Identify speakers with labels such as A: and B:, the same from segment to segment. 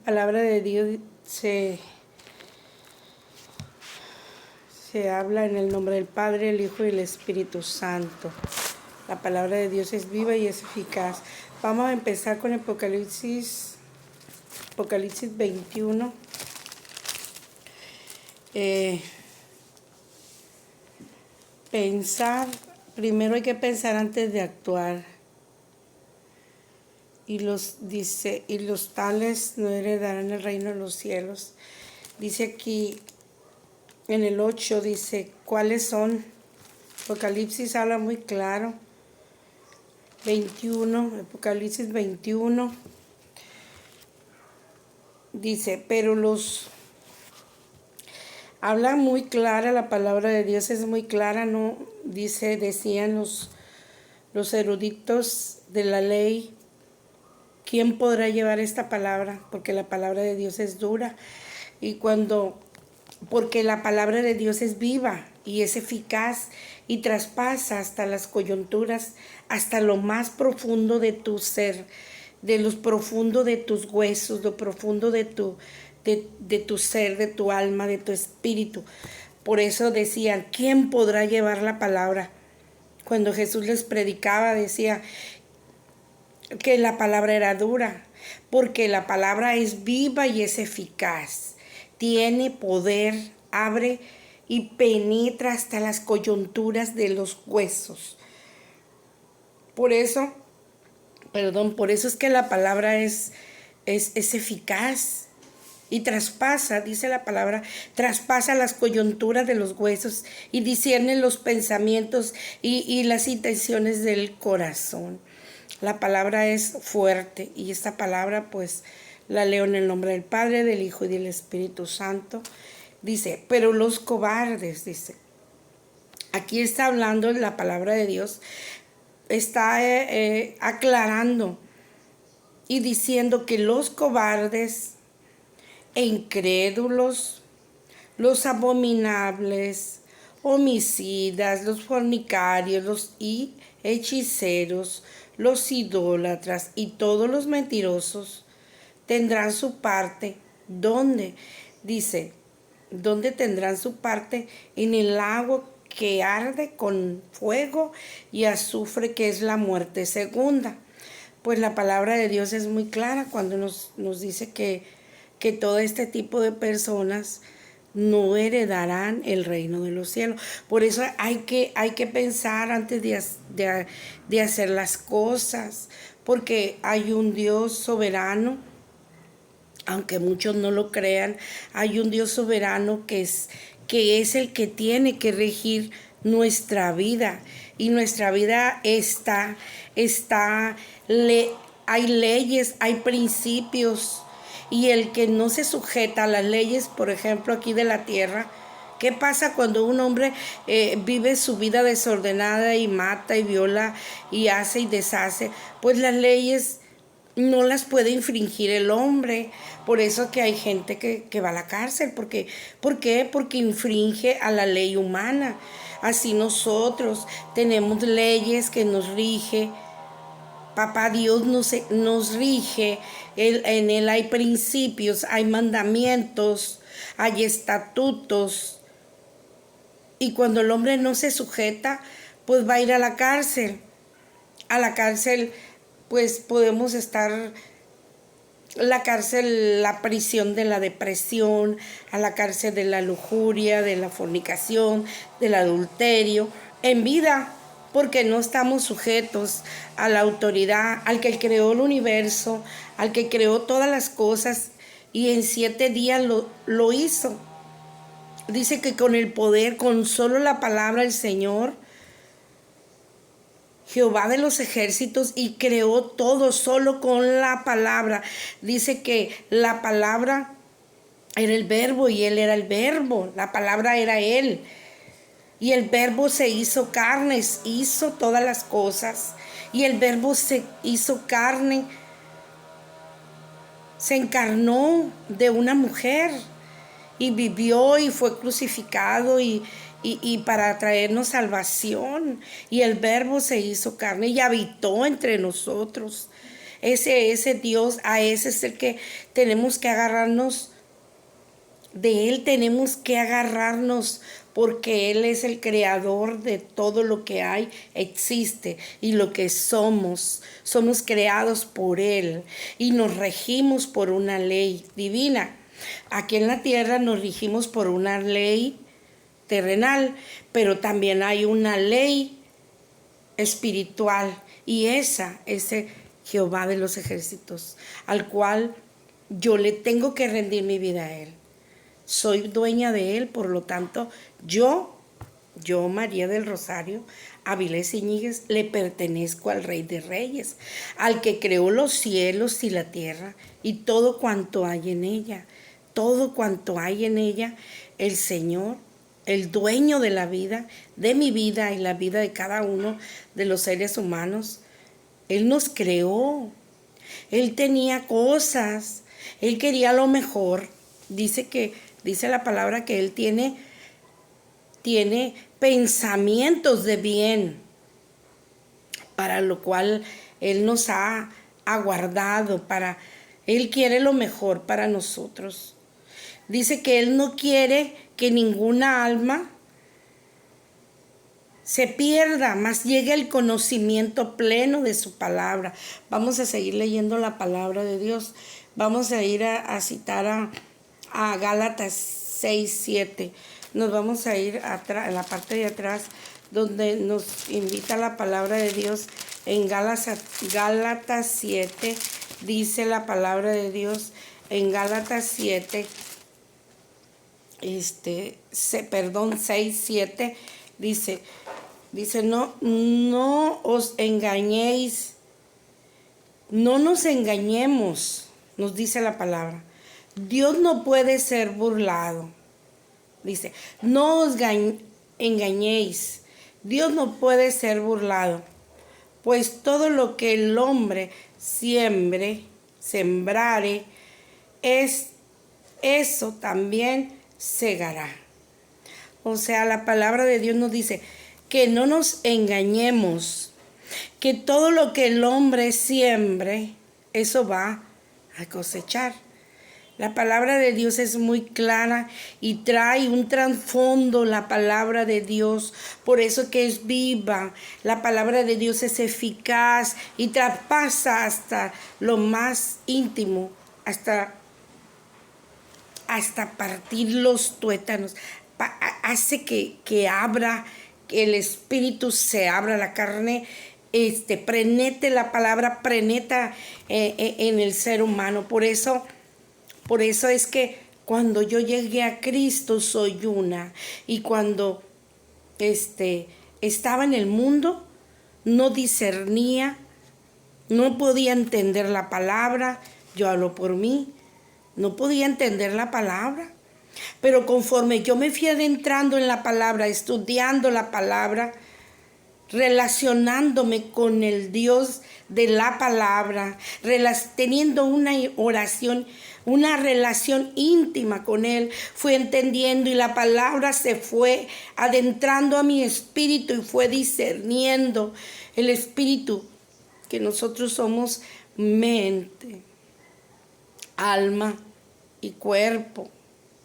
A: Palabra de Dios se habla en el nombre del Padre, el Hijo y el Espíritu Santo. La palabra de Dios es viva y es eficaz. Vamos a empezar con Apocalipsis 21. Primero hay que pensar antes de actuar. Y los tales no heredarán el reino de los cielos. Dice aquí en el 8, dice, ¿cuáles son? Apocalipsis habla muy claro. 21, Apocalipsis 21. Dice, habla muy clara, la palabra de Dios es muy clara, ¿no? Decían los eruditos de la ley, ¿quién podrá llevar esta palabra? Porque la palabra de Dios es dura. Porque la palabra de Dios es viva y es eficaz y traspasa hasta las coyunturas, hasta lo más profundo de tu ser, de lo profundo de tus huesos, lo profundo de tu ser, de tu alma, de tu espíritu. Por eso decían, ¿quién podrá llevar la palabra? Cuando Jesús les predicaba, decía que la palabra era dura, porque la palabra es viva y es eficaz. Tiene poder, abre y penetra hasta las coyunturas de los huesos. Por eso es que la palabra es eficaz y traspasa, dice la palabra, traspasa las coyunturas de los huesos y discierne los pensamientos y las intenciones del corazón. La palabra es fuerte y esta palabra pues la leo en el nombre del Padre, del Hijo y del Espíritu Santo. Dice, pero los cobardes, dice. Aquí está hablando la palabra de Dios, está aclarando y diciendo que los cobardes e incrédulos, los abominables, homicidas, los fornicarios, los hechiceros, los idólatras y todos los mentirosos tendrán su parte. ¿Dónde? Dice, ¿dónde tendrán su parte? En el agua que arde con fuego y azufre, que es la muerte segunda. Pues la palabra de Dios es muy clara cuando nos dice que todo este tipo de personas no heredarán el reino de los cielos. Por eso hay que pensar antes de hacer las cosas, porque hay un Dios soberano, aunque muchos no lo crean, hay un Dios soberano que es el que tiene que regir nuestra vida. Y nuestra vida hay leyes, hay principios. Y el que no se sujeta a las leyes, por ejemplo, aquí de la tierra, ¿qué pasa cuando un hombre vive su vida desordenada y mata y viola y hace y deshace? Pues las leyes no las puede infringir el hombre. Por eso que hay gente que va a la cárcel. ¿Por qué? Porque infringe a la ley humana. Así nosotros tenemos leyes que nos rige. Papá Dios nos rige. En él hay principios, hay mandamientos, hay estatutos. Y cuando el hombre no se sujeta, pues va a ir a la cárcel. A la cárcel pues podemos estar, la cárcel, la prisión de la depresión, a la cárcel de la lujuria, de la fornicación, del adulterio, en vida, porque no estamos sujetos a la autoridad, al que creó el universo, al que creó todas las cosas y en 7 días lo hizo. Dice que con el poder, con solo la palabra del Señor, Jehová de los ejércitos, y creó todo solo con la palabra. Dice que la palabra era el verbo y él era el verbo. La palabra era él. Y el verbo se hizo carne, hizo todas las cosas. Y el verbo se hizo carne, se encarnó de una mujer y vivió y fue crucificado y para traernos salvación. Y el verbo se hizo carne y habitó entre nosotros. ese Dios, a ese es el que tenemos que agarrarnos. De Él tenemos que agarrarnos porque Él es el creador de todo lo que hay, existe y lo que somos. Somos creados por Él y nos regimos por una ley divina. Aquí en la tierra nos regimos por una ley terrenal, pero también hay una ley espiritual y esa es Jehová de los ejércitos, al cual yo le tengo que rendir mi vida a Él. Soy dueña de Él, por lo tanto, yo, María del Rosario Avilés Íñiguez, le pertenezco al Rey de Reyes, al que creó los cielos y la tierra y todo cuanto hay en ella. Todo cuanto hay en ella, el Señor, el dueño de la vida, de mi vida y la vida de cada uno de los seres humanos. Él nos creó, Él tenía cosas, Él quería lo mejor. Dice la palabra que Él tiene pensamientos de bien, para lo cual Él nos ha aguardado, Él quiere lo mejor para nosotros. Dice que Él no quiere que ninguna alma se pierda, mas llegue el conocimiento pleno de su palabra. Vamos a seguir leyendo la palabra de Dios. Vamos a ir a citar a Gálatas 6:7. Nos vamos a ir atrás, en la parte de atrás, donde nos invita la palabra de Dios. En Gálatas 7, dice la palabra de Dios, en Gálatas 7, 6:7, dice, no os engañéis, no nos engañemos, nos dice la palabra. Dios no puede ser burlado. Dice, no os engañéis, Dios no puede ser burlado, pues todo lo que el hombre sembrare, eso también segará. O sea, la palabra de Dios nos dice que no nos engañemos, que todo lo que el hombre siembre, eso va a cosechar. La palabra de Dios es muy clara y trae un trasfondo, la palabra de Dios, por eso que es viva. La palabra de Dios es eficaz y traspasa hasta lo más íntimo, hasta partir los tuétanos. Hace que abra, que el espíritu se abra, la carne prenete, la palabra preneta en el ser humano. Por eso es que cuando yo llegué a Cristo soy una. Y cuando estaba en el mundo, no discernía, no podía entender la palabra. Yo hablo por mí, no podía entender la palabra. Pero conforme yo me fui adentrando en la palabra, estudiando la palabra, relacionándome con el Dios de la palabra, teniendo una oración, una relación íntima con Él, fui entendiendo y la palabra se fue adentrando a mi espíritu y fue discerniendo el espíritu, que nosotros somos mente, alma y cuerpo,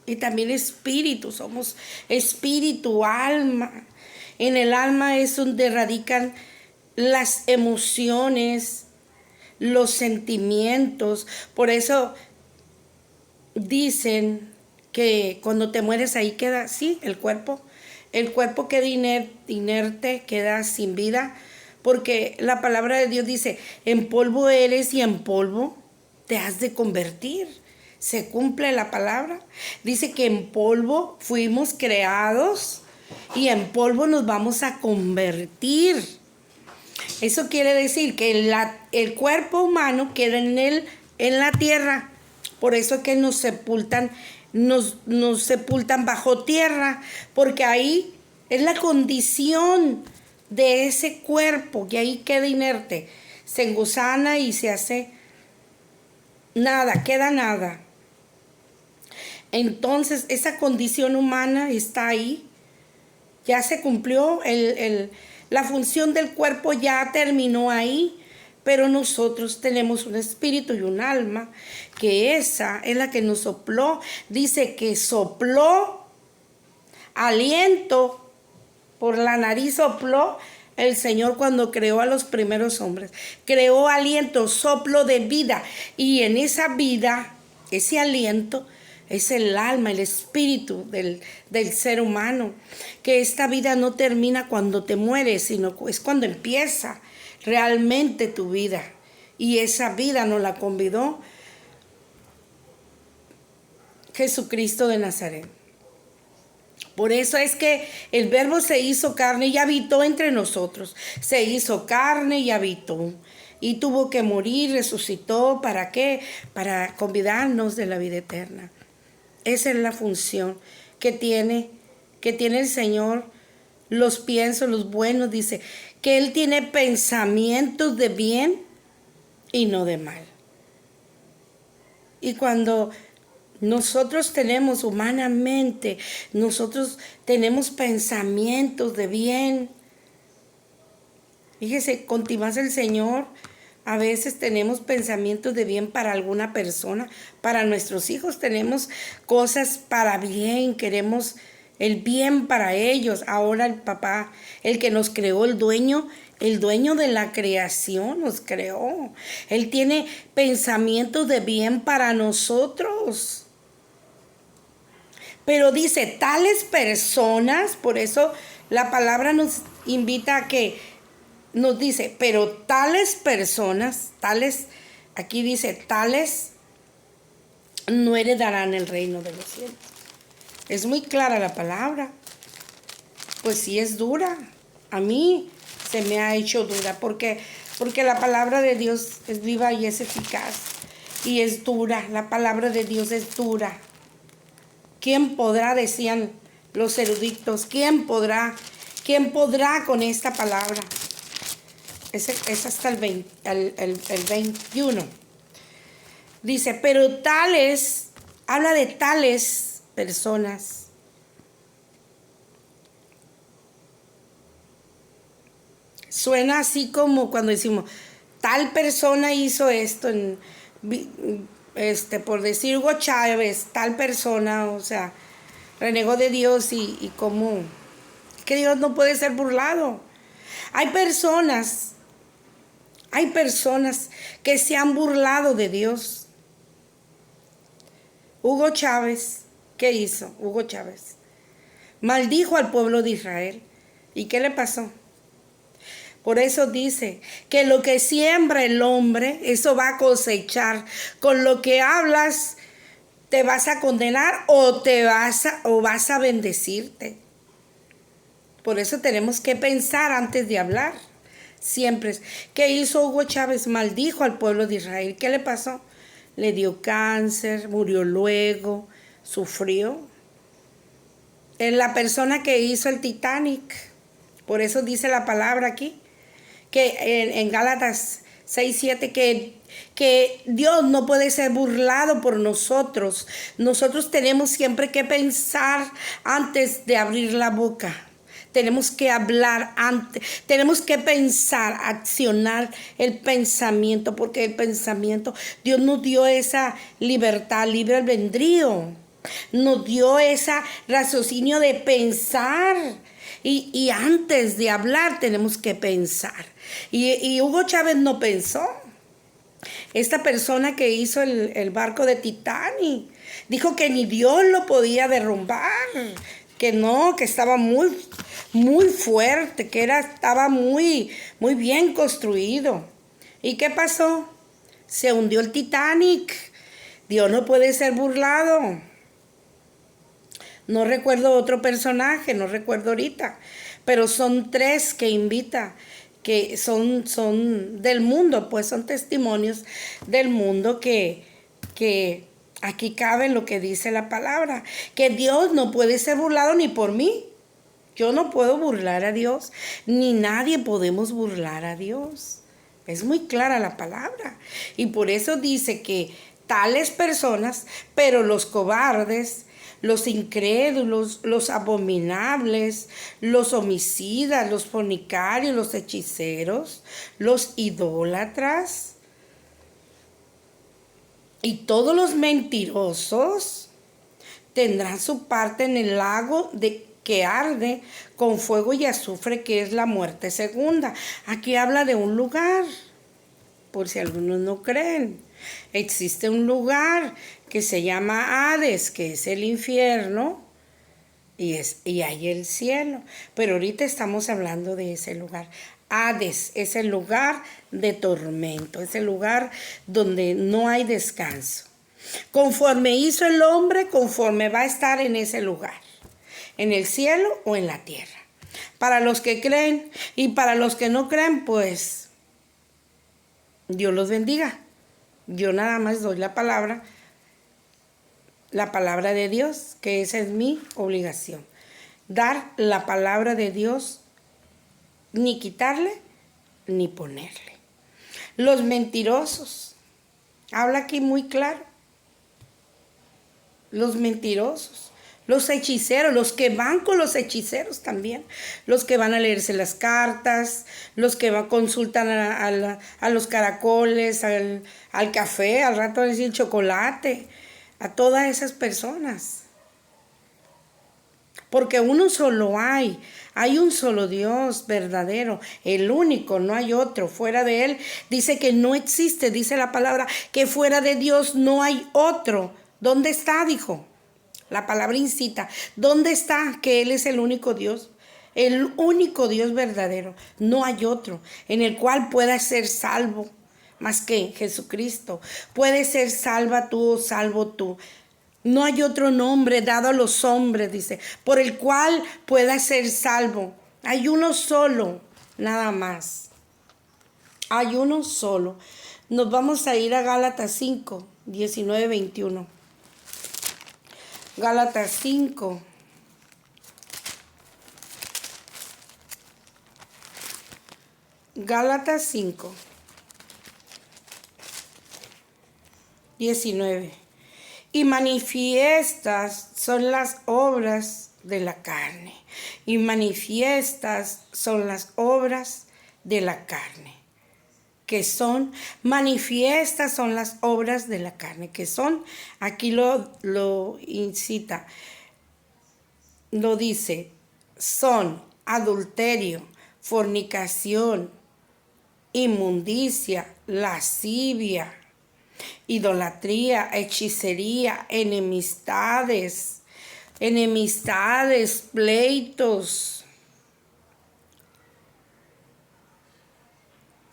A: y también espíritu, somos espíritu, alma. En el alma es donde radican las emociones, los sentimientos. Por eso dicen que cuando te mueres ahí queda, sí, el cuerpo queda inerte, queda sin vida, porque la palabra de Dios dice, en polvo eres y en polvo te has de convertir. Se cumple la palabra. Dice que en polvo fuimos creados y en polvo nos vamos a convertir. Eso quiere decir que el cuerpo humano queda en la tierra. Por eso es que nos sepultan bajo tierra, porque ahí es la condición de ese cuerpo, que ahí queda inerte, se engusana y se hace nada, queda nada. Entonces esa condición humana está ahí, ya se cumplió, la función del cuerpo ya terminó ahí, Pero nosotros tenemos un espíritu y un alma, que esa es la que nos sopló. Dice que sopló aliento, por la nariz sopló el Señor cuando creó a los primeros hombres. Creó aliento, soplo de vida. Y en esa vida, ese aliento, es el alma, el espíritu del ser humano. Que esta vida no termina cuando te mueres, sino es cuando empieza realmente tu vida. Y esa vida nos la convidó Jesucristo de Nazaret. Por eso es que el Verbo se hizo carne y habitó entre nosotros. Se hizo carne y habitó. Y tuvo que morir, resucitó. ¿Para qué? Para convidarnos de la vida eterna. Esa es la función que tiene el Señor. Los piensos, los buenos, dice que Él tiene pensamientos de bien y no de mal. Y cuando nosotros tenemos humanamente, nosotros tenemos pensamientos de bien. Fíjese, contigo el Señor. A veces tenemos pensamientos de bien para alguna persona, para nuestros hijos tenemos cosas para bien, queremos el bien para ellos. Ahora el papá, el que nos creó, el dueño de la creación nos creó. Él tiene pensamientos de bien para nosotros. Pero dice, tales personas, por eso la palabra nos invita a que nos dice, pero tales personas, aquí dice, tales no heredarán el reino de los cielos. Es muy clara la palabra. Pues sí es dura. A mí se me ha hecho dura porque la palabra de Dios es viva y es eficaz. Y es dura, la palabra de Dios es dura. ¿Quién podrá, decían los eruditos, quién podrá con esta palabra? Es hasta el 21. Dice, pero tales, habla de tales personas. Suena así como cuando decimos, tal persona hizo esto, por decir Hugo Chávez, tal persona, o sea, renegó de Dios y como que Dios no puede ser burlado. Hay personas que se han burlado de Dios. Hugo Chávez, ¿qué hizo? Hugo Chávez maldijo al pueblo de Israel. ¿Y qué le pasó? Por eso dice que lo que siembra el hombre, eso va a cosechar. Con lo que hablas, te vas a condenar o vas a bendecirte. Por eso tenemos que pensar antes de hablar. Siempre. ¿Qué hizo Hugo Chávez? Maldijo al pueblo de Israel. ¿Qué le pasó? Le dio cáncer, murió luego, sufrió. Es la persona que hizo el Titanic. Por eso dice la palabra aquí, que en Gálatas 6:7, que Dios no puede ser burlado por nosotros. Nosotros tenemos siempre que pensar antes de abrir la boca. Tenemos que hablar antes, tenemos que pensar, accionar el pensamiento, porque el pensamiento, Dios nos dio esa libertad, libre albedrío, nos dio ese raciocinio de pensar. Y antes de hablar tenemos que pensar. Y Hugo Chávez no pensó. Esta persona que hizo el barco de Titanic dijo que ni Dios lo podía derrumbar, que no, que estaba muy fuerte, que estaba muy bien construido. ¿Y qué pasó? Se hundió el Titanic. Dios no puede ser burlado. No recuerdo otro personaje, no recuerdo ahorita, pero son 3 que invita, que son del mundo, pues son testimonios del mundo que aquí cabe lo que dice la palabra, que Dios no puede ser burlado ni por mí. Yo no puedo burlar a Dios, ni nadie podemos burlar a Dios. Es muy clara la palabra. Y por eso dice que tales personas, pero los cobardes, los incrédulos, los abominables, los homicidas, los fornicarios, los hechiceros, los idólatras y todos los mentirosos tendrán su parte en el lago que arde con fuego y azufre, que es la muerte segunda. Aquí habla de un lugar, por si algunos no creen. Existe un lugar que se llama Hades, que es el infierno, y hay el cielo. Pero ahorita estamos hablando de ese lugar. Hades es el lugar de tormento, es el lugar donde no hay descanso. Conforme hizo el hombre, conforme va a estar en ese lugar, en el cielo o en la tierra. Para los que creen y para los que no creen, pues Dios los bendiga. Yo nada más doy la palabra de Dios, que esa es mi obligación. Dar la palabra de Dios, ni quitarle ni ponerle. Los mentirosos. Habla aquí muy claro. Los mentirosos. Los hechiceros, los que van con los hechiceros también, los que van a leerse las cartas, los que consultan a los caracoles, al café, al rato decir chocolate, a todas esas personas. Porque uno solo hay un solo Dios verdadero, el único, no hay otro. Fuera de Él dice que no existe, dice la palabra, que fuera de Dios no hay otro. ¿Dónde está? Dijo. La palabra incita. ¿Dónde está? Que Él es el único Dios. El único Dios verdadero. No hay otro en el cual pueda ser salvo más que Jesucristo. Puede ser salva tú o salvo tú. No hay otro nombre dado a los hombres, dice, por el cual pueda ser salvo. Hay uno solo, nada más. Hay uno solo. Nos vamos a ir a Gálatas 5, 19, 21. Gálatas 5. Gálatas 5, 19. Y manifiestas son las obras de la carne. Y manifiestas son las obras de la carne. Que son, manifiestas son las obras de la carne, que son, aquí lo incita, lo dice, son adulterio, fornicación, inmundicia, lascivia, idolatría, hechicería, enemistades, pleitos,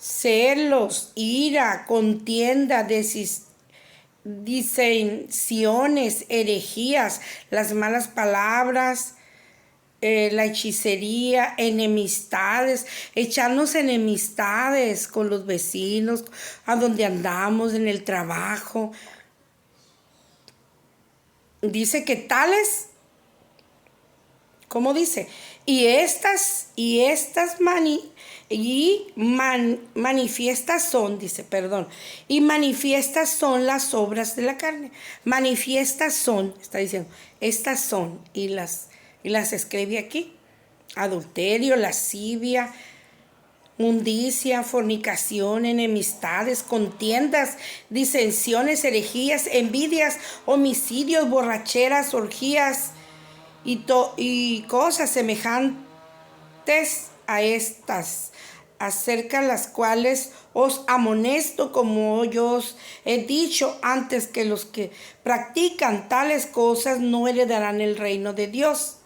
A: celos, ira, contienda, disensiones, herejías, las malas palabras, la hechicería, enemistades, echarnos enemistades con los vecinos, a donde andamos, en el trabajo. Dice que tales, ¿cómo dice? Manifiestas son, dice, perdón, y manifiestas son las obras de la carne. Manifiestas son, está diciendo, estas son, y las escribe aquí: adulterio, lascivia, mundicia, fornicación, enemistades, contiendas, disensiones, herejías, envidias, homicidios, borracheras, orgías y cosas semejantes a estas, acerca de las cuales os amonesto, como yo os he dicho antes, que los que practican tales cosas no heredarán el reino de Dios.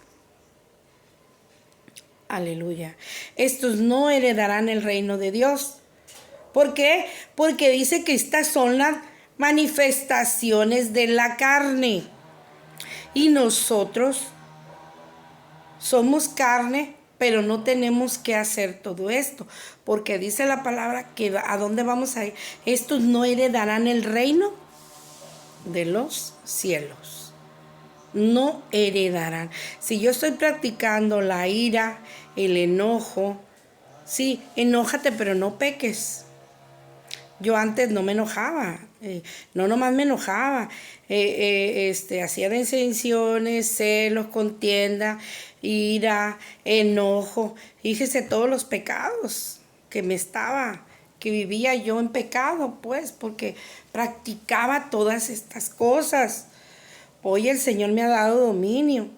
A: Aleluya. Estos no heredarán el reino de Dios. ¿Por qué? Porque dice que estas son las manifestaciones de la carne. Y nosotros somos carne, pero no tenemos que hacer todo esto, porque dice la palabra que ¿a dónde vamos a ir? Estos no heredarán el reino de los cielos. No heredarán. Si yo estoy practicando la ira, el enojo, sí, enójate, pero no peques. Yo antes no me enojaba, No nomás me enojaba, hacía desensiones, celos, contienda, ira, enojo. Fíjese todos los pecados que vivía yo en pecado, pues, porque practicaba todas estas cosas. Hoy el Señor me ha dado dominio,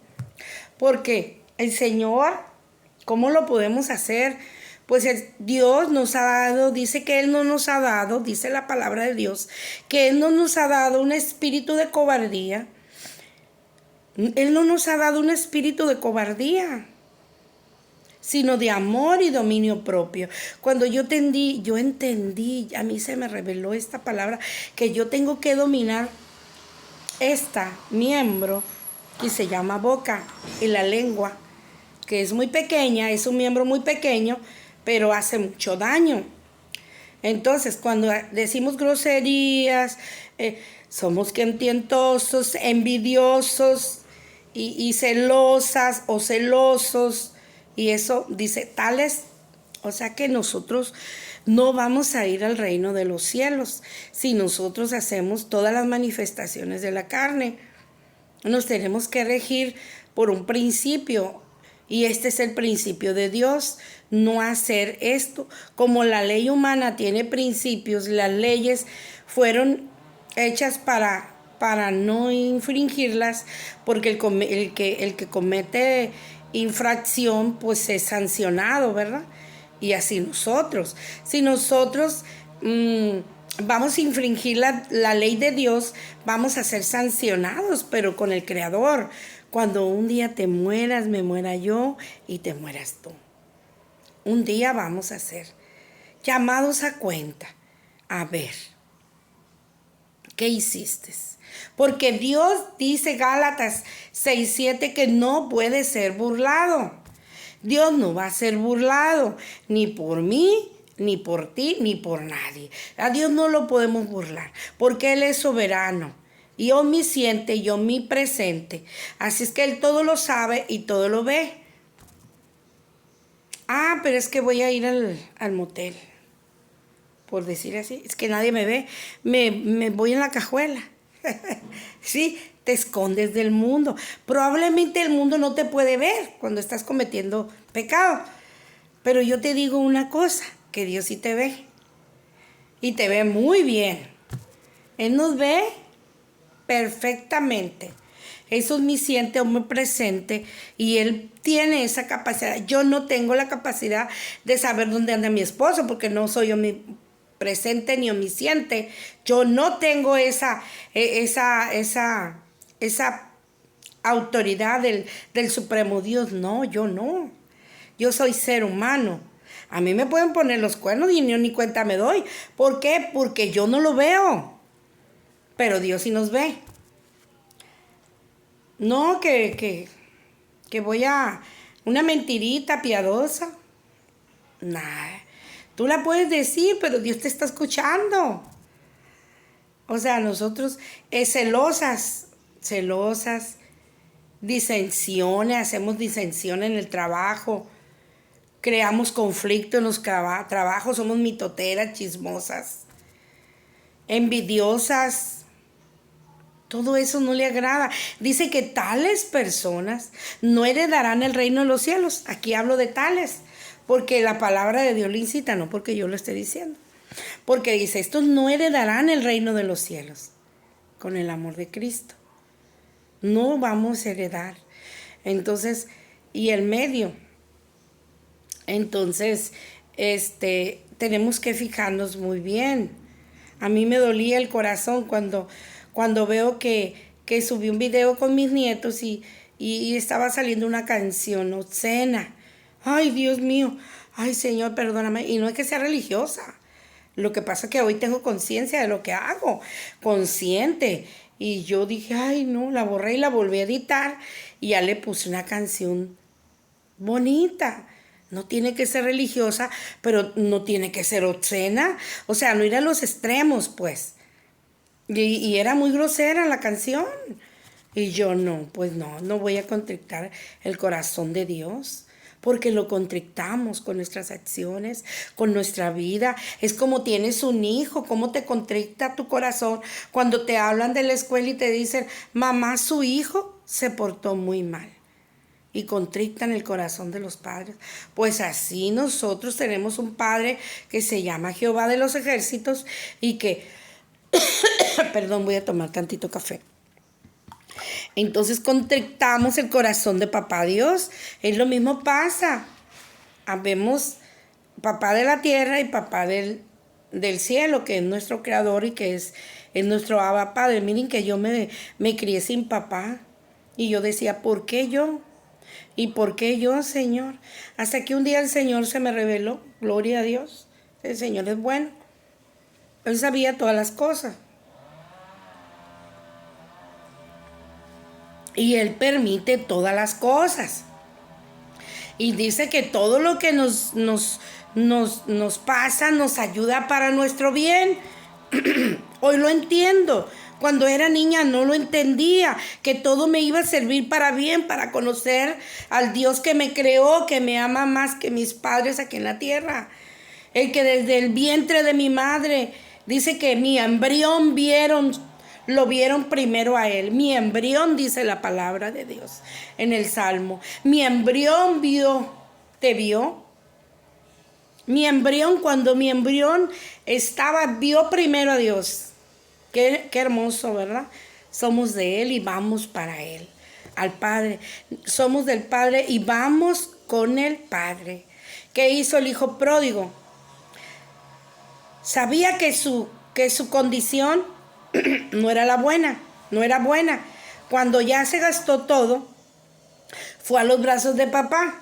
A: porque el Señor, ¿cómo lo podemos hacer? Pues Dios nos ha dado, dice que Él no nos ha dado, dice la palabra de Dios, que Él no nos ha dado un espíritu de cobardía. Él no nos ha dado un espíritu de cobardía, sino de amor y dominio propio. Cuando yo entendí, a mí se me reveló esta palabra, que yo tengo que dominar esta miembro que se llama boca y la lengua, que es muy pequeña, es un miembro muy pequeño, pero hace mucho daño. Entonces, cuando decimos groserías, somos contentosos, envidiosos y celosas o celosos, y eso dice tales, o sea que nosotros no vamos a ir al reino de los cielos si nosotros hacemos todas las manifestaciones de la carne. Nos tenemos que regir por un principio, y este es el principio de Dios, no hacer esto. Como la ley humana tiene principios, las leyes fueron hechas para no infringirlas, porque el que comete infracción pues es sancionado, ¿verdad? Y así nosotros. Si nosotros vamos a infringir la ley de Dios, vamos a ser sancionados, pero con el Creador. Cuando un día te mueras, me muera yo y te mueras tú. Un día vamos a ser llamados a cuenta. A ver, ¿qué hiciste? Porque Dios dice Gálatas 6:7 que no puede ser burlado. Dios no va a ser burlado, ni por mí, ni por ti, ni por nadie. A Dios no lo podemos burlar, porque Él es soberano, y omnisciente y omnipresente. Así es que Él todo lo sabe y todo lo ve. Pero es que voy a ir al motel, por decir así. Es que nadie me ve, me voy en la cajuela. Sí, te escondes del mundo. Probablemente el mundo no te puede ver cuando estás cometiendo pecado. Pero yo te digo una cosa, que Dios sí te ve. Y te ve muy bien. Él nos ve perfectamente. Es omnisciente, omnipresente, y Él tiene esa capacidad. Yo no tengo la capacidad de saber dónde anda mi esposo, porque no soy omnipresente ni omnisciente. Yo no tengo esa autoridad del Supremo Dios. No, yo no. Yo soy ser humano. A mí me pueden poner los cuernos y yo ni cuenta me doy. ¿Por qué? Porque yo no lo veo. Pero Dios sí nos ve. No, que voy a una mentirita piadosa. Nah, tú la puedes decir, pero Dios te está escuchando. O sea, nosotros celosas, disensiones, hacemos disensión en el trabajo, creamos conflicto en los trabajos, somos mitoteras, chismosas, envidiosas. Todo eso no le agrada. Dice que tales personas no heredarán el reino de los cielos. Aquí hablo de tales, porque la palabra de Dios le incita, no porque yo lo esté diciendo. Porque dice, estos no heredarán el reino de los cielos con el amor de Cristo. No vamos a heredar. Entonces, y el medio. Entonces, tenemos que fijarnos muy bien. A mí me dolía el corazón cuando veo que subí un video con mis nietos y estaba saliendo una canción obscena. Ay, Dios mío. Ay, Señor, perdóname. Y no es que sea religiosa. Lo que pasa es que hoy tengo conciencia de lo que hago. Consciente. Y yo dije, ay, no, la borré y la volví a editar. Y ya le puse una canción bonita. No tiene que ser religiosa, pero no tiene que ser obscena. O sea, no ir a los extremos, pues. Y era muy grosera la canción. Y yo no, pues no voy a contrictar el corazón de Dios. porque lo contrictamos con nuestras acciones, con nuestra vida. Es como tienes un hijo, cómo te contricta tu corazón cuando te hablan de la escuela y te dicen, mamá, su hijo se portó muy mal. Y contrictan el corazón de los padres. Pues así nosotros tenemos un Padre que se llama Jehová de los ejércitos y que, perdón, voy a tomar tantito café. Entonces contrictamos el corazón de papá Dios. Es lo mismo pasa. Habemos papá de la tierra y papá del cielo, que es nuestro creador y que es nuestro Abba Padre. Miren que yo me crié sin papá. Y yo decía, ¿por qué yo? ¿Y por qué yo, Señor? Hasta que un día el Señor se me reveló. Gloria a Dios. El Señor es bueno. Él sabía todas las cosas. Y Él permite todas las cosas. Y dice que todo lo que nos pasa nos ayuda para nuestro bien. Hoy lo entiendo. Cuando era niña no lo entendía, que todo me iba a servir para bien, para conocer al Dios que me creó, que me ama más que mis padres aquí en la tierra. El que desde el vientre de mi madre dice que mi embrión lo vieron primero a él. Mi embrión, dice la palabra de Dios en el Salmo. Mi embrión ¿te vio? Mi embrión, cuando mi embrión vio primero a Dios. Qué hermoso, ¿verdad? Somos de Él y vamos para Él, al Padre. Somos del Padre y vamos con el Padre. ¿Qué hizo el hijo pródigo? Sabía que su condición no era la buena, no era buena. Cuando ya se gastó todo, fue a los brazos de papá.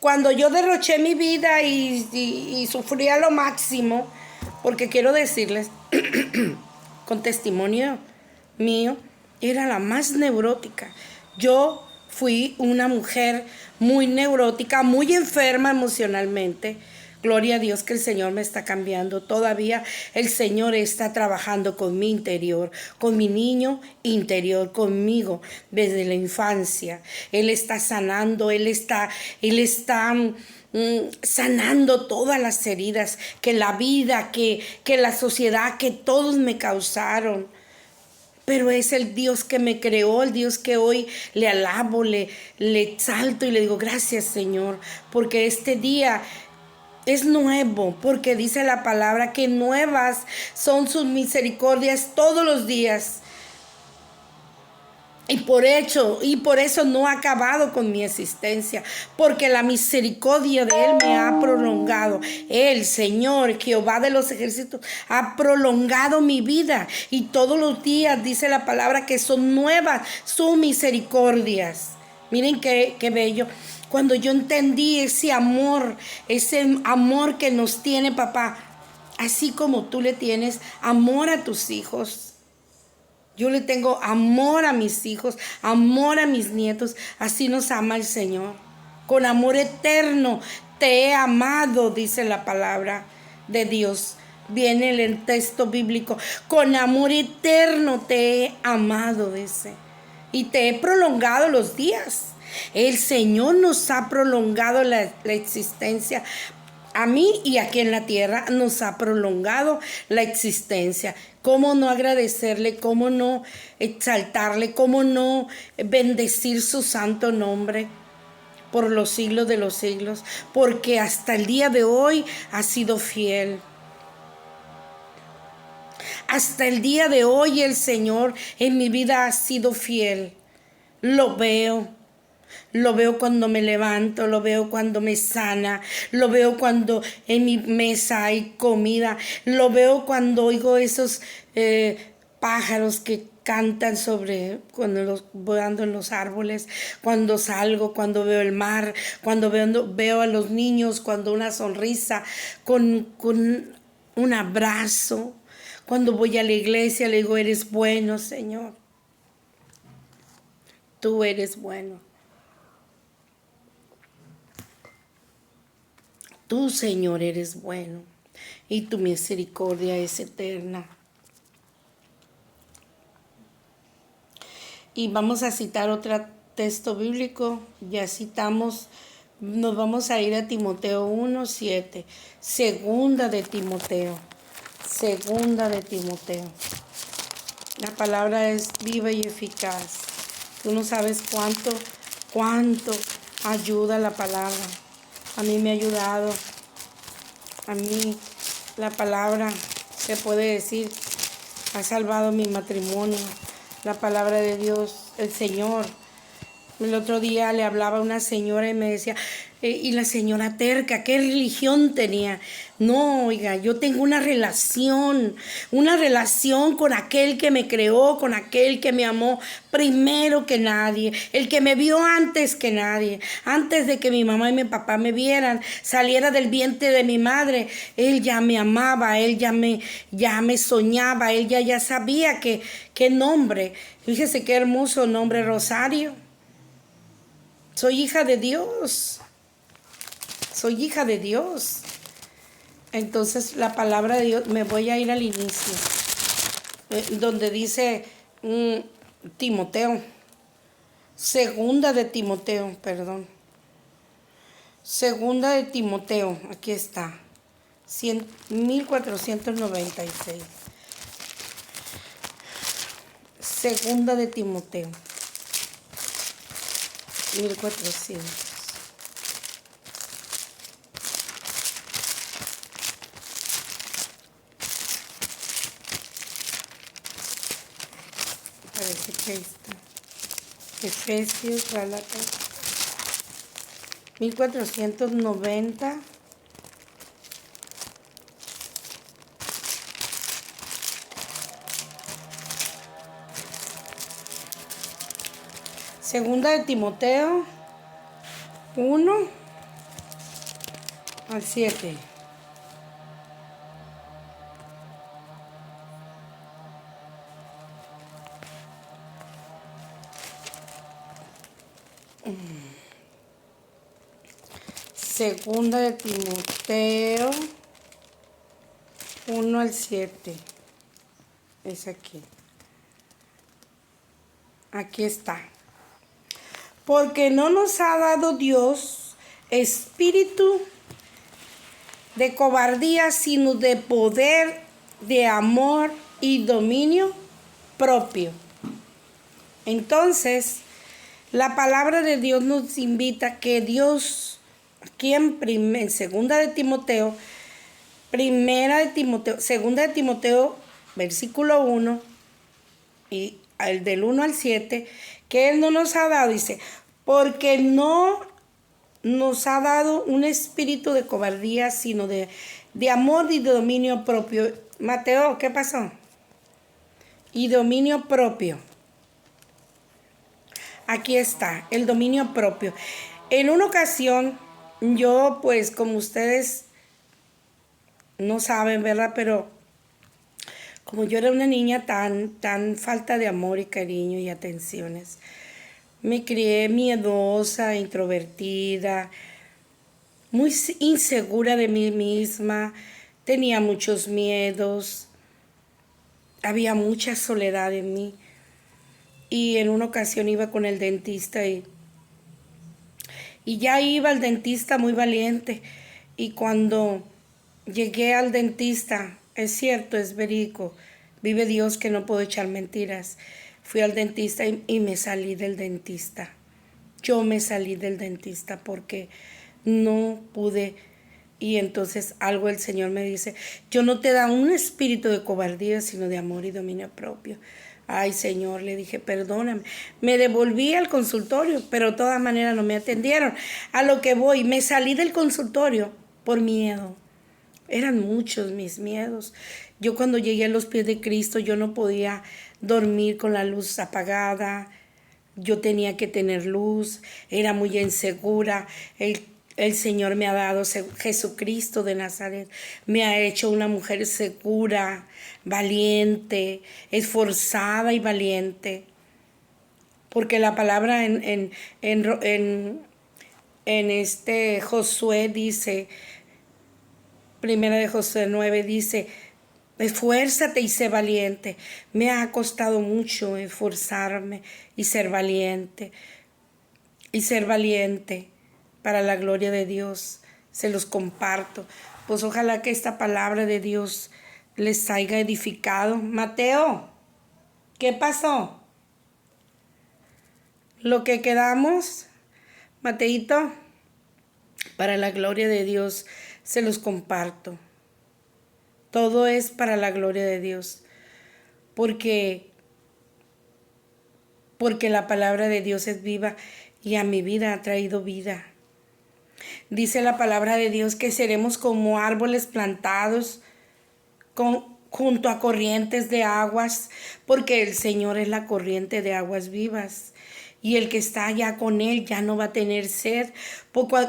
A: Cuando yo derroché mi vida y sufrí a lo máximo, porque quiero decirles, con testimonio mío, era la más neurótica. Yo fui una mujer muy neurótica, muy enferma emocionalmente. Gloria a Dios que el Señor me está cambiando. Todavía el Señor está trabajando con mi interior, con mi niño interior, conmigo desde la infancia. Él está sanando, Él está sanando todas las heridas que la vida, que la sociedad, que todos me causaron. Pero es el Dios que me creó, el Dios que hoy le alabo, le exalto y le digo gracias, Señor, porque este día es nuevo, porque dice la palabra que nuevas son sus misericordias todos los días. Y por eso no ha acabado con mi existencia, porque la misericordia de Él me ha prolongado. El Señor, Jehová de los ejércitos, ha prolongado mi vida. Y todos los días dice la palabra que son nuevas sus misericordias. Miren qué bello. Cuando yo entendí ese amor que nos tiene papá, así como tú le tienes amor a tus hijos. Yo le tengo amor a mis hijos, amor a mis nietos. Así nos ama el Señor. Con amor eterno te he amado, dice la palabra de Dios. Viene el texto bíblico. Con amor eterno te he amado, dice. Y te he prolongado los días. El Señor nos ha prolongado la existencia. A mí y aquí en la tierra nos ha prolongado la existencia. ¿Cómo no agradecerle? ¿Cómo no exaltarle? ¿Cómo no bendecir su santo nombre por los siglos de los siglos? Porque hasta el día de hoy ha sido fiel. Hasta el día de hoy el Señor en mi vida ha sido fiel. Lo veo. Lo veo cuando me levanto, lo veo cuando me sana, lo veo cuando en mi mesa hay comida, lo veo cuando oigo esos pájaros que cantan cuando voy andando en los árboles, cuando salgo, cuando veo el mar, cuando veo a los niños, cuando una sonrisa, con un abrazo, cuando voy a la iglesia le digo, eres bueno, Señor, tú eres bueno. Tú, Señor, eres bueno y tu misericordia es eterna. Y vamos a citar otro texto bíblico. Ya citamos Nos vamos a ir a Timoteo 1:7. Segunda de Timoteo. Segunda de Timoteo. La palabra es viva y eficaz. Tú no sabes cuánto ayuda la palabra. A mí me ha ayudado. A mí la palabra, se puede decir, ha salvado mi matrimonio. La palabra de Dios, el Señor. El otro día le hablaba a una señora y me decía, y la señora terca, ¿qué religión tenía? No, oiga, yo tengo una relación con aquel que me creó, con aquel que me amó primero que nadie, el que me vio antes que nadie, antes de que mi mamá y mi papá me vieran, saliera del vientre de mi madre, él ya me amaba, él ya me soñaba, él ya sabía qué nombre. Fíjese qué hermoso nombre, Rosario. Soy hija de Dios. Soy hija de Dios. Entonces la palabra de Dios, me voy a ir al inicio, donde dice Timoteo. Segunda de Timoteo, perdón. Segunda de Timoteo, aquí está. 1496. Segunda de Timoteo. 1400. Parece que ahí está. Efesios, Gálatas. 1490. Segunda de Timoteo 1:7. Segunda de Timoteo 1:7. Es aquí. Aquí está. Porque no nos ha dado Dios espíritu de cobardía, sino de poder, de amor y dominio propio. Entonces, la palabra de Dios nos invita que Dios, aquí en segunda de Timoteo, segunda de Timoteo, versículo 1, y el del 1 al 7, que Él no nos ha dado, dice, porque no nos ha dado un espíritu de cobardía, sino de amor y de dominio propio. Mateo, ¿qué pasó? Y dominio propio. Aquí está, el dominio propio. En una ocasión, yo, pues, como ustedes no saben, ¿verdad? Pero como yo era una niña tan falta de amor y cariño y atenciones, me crié miedosa, introvertida, muy insegura de mí misma, tenía muchos miedos, había mucha soledad en mí. Y en una ocasión iba con el dentista y ya iba al dentista muy valiente. Y cuando llegué al dentista, es cierto, es verídico, vive Dios que no puedo echar mentiras. Fui al dentista y me salí del dentista. Yo me salí del dentista porque no pude. Y entonces algo el Señor me dice, yo no te da un espíritu de cobardía, sino de amor y dominio propio. Ay, Señor, le dije, perdóname. Me devolví al consultorio, pero de todas maneras no me atendieron. A lo que voy, me salí del consultorio por miedo. Eran muchos mis miedos. Yo cuando llegué a los pies de Cristo, yo no podía dormir con la luz apagada. Yo tenía que tener luz, era muy insegura. El Señor me ha dado, Jesucristo de Nazaret, me ha hecho una mujer segura, valiente, esforzada y valiente. Porque la palabra en Josué dice, primera de Josué 9 dice, esfuérzate y sé valiente. Me ha costado mucho esforzarme y ser valiente. Y ser valiente. para la gloria de Dios. Se los comparto. Pues ojalá que esta palabra de Dios les haya edificado. Mateo, ¿qué pasó? Lo que quedamos, Mateito, para la gloria de Dios, se los comparto. Todo es para la gloria de Dios. Porque la palabra de Dios es viva y a mi vida ha traído vida. Dice la palabra de Dios que seremos como árboles plantados junto a corrientes de aguas, porque el Señor es la corriente de aguas vivas. Y el que está allá con él ya no va a tener sed.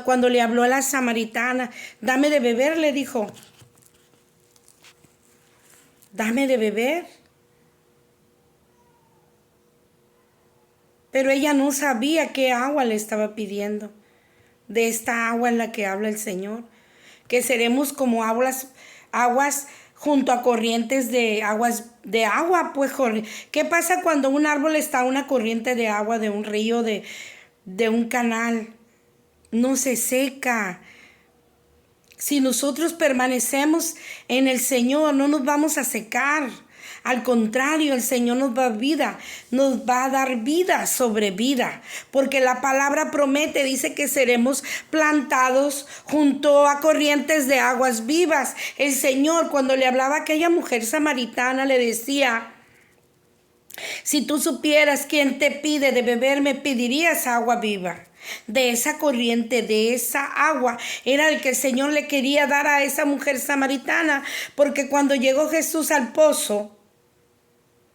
A: Cuando le habló a la samaritana, dame de beber, le dijo. Dame de beber. Pero ella no sabía qué agua le estaba pidiendo. De esta agua en la que habla el Señor. Que seremos como aguas junto a corrientes de agua, pues. ¿Qué pasa cuando un árbol está a una corriente de agua, de un río, de un canal? No se seca. Si nosotros permanecemos en el Señor, no nos vamos a secar. Al contrario, el Señor nos va a dar vida sobre vida, porque la palabra promete, dice que seremos plantados junto a corrientes de aguas vivas. El Señor, cuando le hablaba a aquella mujer samaritana, le decía: si tú supieras quién te pide de beber, me pedirías agua viva. De esa corriente, de esa agua, era el que el Señor le quería dar a esa mujer samaritana, porque cuando llegó Jesús al pozo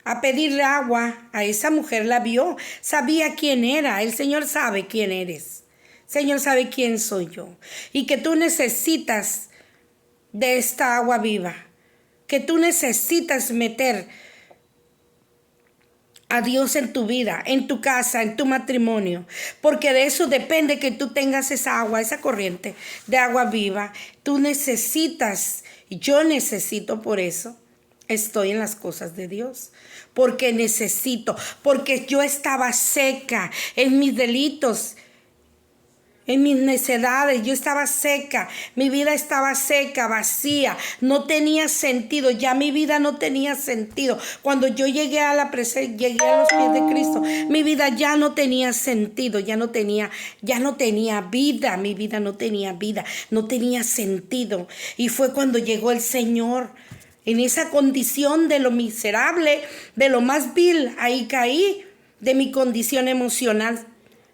A: a pedirle agua, a esa mujer la vio, sabía quién era. El Señor sabe quién eres. El Señor sabe quién soy yo. Y que tú necesitas de esta agua viva, que tú necesitas meter a Dios en tu vida, en tu casa, en tu matrimonio, porque de eso depende que tú tengas esa agua, esa corriente de agua viva. Tú necesitas, yo necesito, por eso estoy en las cosas de Dios, porque necesito, porque yo estaba seca en mis delitos, en mis necedades. Yo estaba seca, mi vida estaba seca, vacía, no tenía sentido, ya mi vida no tenía sentido. Cuando yo llegué a los pies de Cristo, mi vida ya no tenía sentido, ya no tenía vida, mi vida no tenía vida, no tenía sentido. Y fue cuando llegó el Señor. En esa condición de lo miserable, de lo más vil, ahí caí, de mi condición emocional,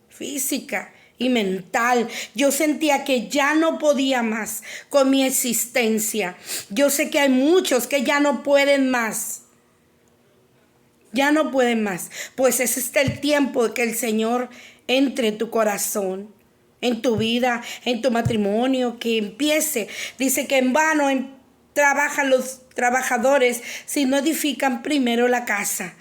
A: física y mental. Yo sentía que ya no podía más con mi existencia. Yo sé que hay muchos que ya no pueden más. Ya no pueden más. Pues ese es el tiempo de que el Señor entre en tu corazón, en tu vida, en tu matrimonio, que empiece. Dice que en vano trabajan los trabajadores si no edifican primero la casa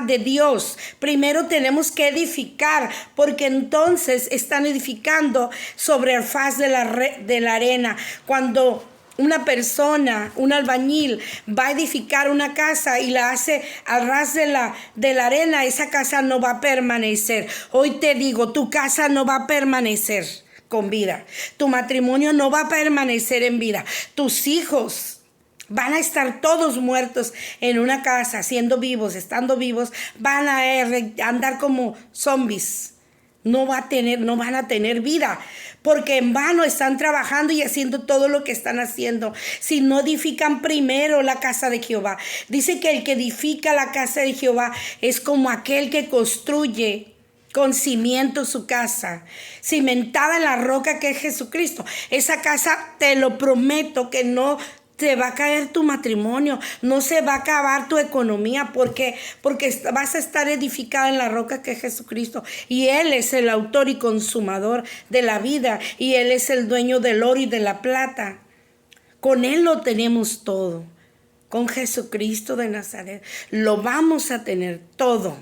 A: de Dios. Primero tenemos que edificar, porque entonces están edificando sobre el faz de la arena. Cuando una persona, un albañil, va a edificar una casa y la hace al ras de la arena, esa casa no va a permanecer. Hoy te digo, tu casa no va a permanecer con vida. Tu matrimonio no va a permanecer en vida. Tus hijos van a estar todos muertos en una casa, estando vivos, van a andar como zombies. No van a tener vida, porque en vano están trabajando y haciendo todo lo que están haciendo, si no edifican primero la casa de Jehová. Dice que el que edifica la casa de Jehová es como aquel que construye con cimiento su casa, cimentada en la roca que es Jesucristo. Esa casa, te lo prometo, que no te va a caer tu matrimonio, no se va a acabar tu economía, porque vas a estar edificada en la roca que es Jesucristo, y Él es el autor y consumador de la vida, y Él es el dueño del oro y de la plata. Con Él lo tenemos todo. Con Jesucristo de Nazaret lo vamos a tener todo.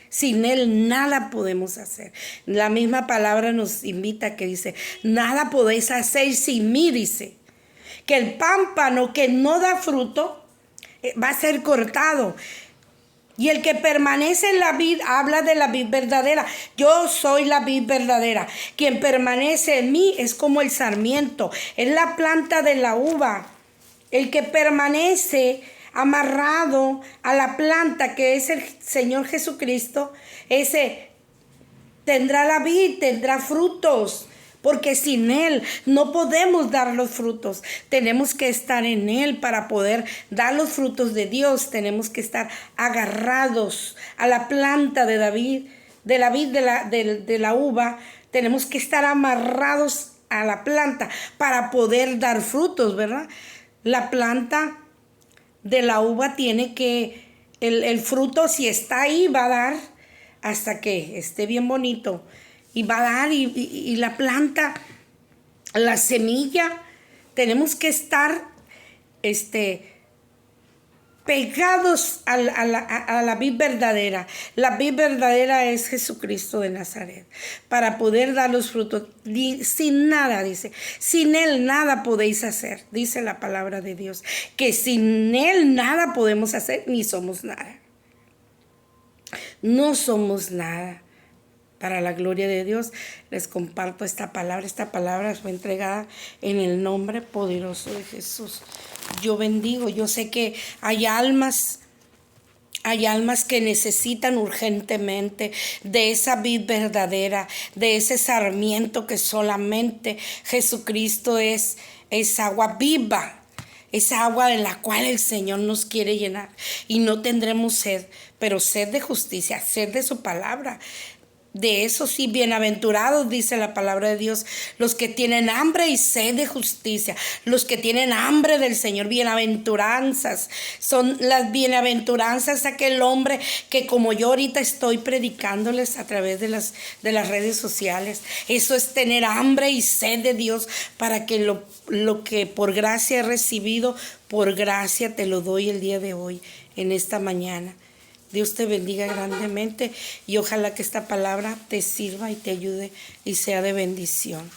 A: Sin Él nada podemos hacer. La misma palabra nos invita, que dice: nada podéis hacer sin mí, dice. Que el pámpano que no da fruto va a ser cortado. Y el que permanece en la vid, habla de la vid verdadera. Yo soy la vid verdadera. Quien permanece en mí es como el sarmiento, es la planta de la uva. El que permanece amarrado a la planta que es el Señor Jesucristo, ese tendrá la vid, tendrá frutos. Porque sin Él no podemos dar los frutos. Tenemos que estar en Él para poder dar los frutos de Dios. Tenemos que estar agarrados a la planta de David, de la vid de la uva. Tenemos que estar amarrados a la planta para poder dar frutos, ¿verdad? La planta de la uva tiene que, el fruto si está ahí va a dar hasta que esté bien bonito. Y va a dar, y la planta, la semilla, tenemos que estar pegados a la vid verdadera. La vid verdadera es Jesucristo de Nazaret. Para poder dar los frutos, sin nada, dice, sin Él nada podéis hacer, dice la palabra de Dios. Que sin Él nada podemos hacer, ni somos nada. No somos nada. Para la gloria de Dios, les comparto esta palabra. Esta palabra fue entregada en el nombre poderoso de Jesús. Yo bendigo, yo sé que hay almas que necesitan urgentemente de esa vid verdadera, de ese sarmiento que solamente Jesucristo es agua viva. Esa agua de la cual el Señor nos quiere llenar. Y no tendremos sed, pero sed de justicia, sed de su palabra. De eso sí, bienaventurados, dice la palabra de Dios, los que tienen hambre y sed de justicia, los que tienen hambre del Señor, bienaventuranzas. Son las bienaventuranzas aquel hombre que como yo ahorita estoy predicándoles a través de las redes sociales. Eso es tener hambre y sed de Dios para que lo que por gracia he recibido, por gracia te lo doy el día de hoy, en esta mañana. Dios te bendiga grandemente y ojalá que esta palabra te sirva y te ayude y sea de bendición.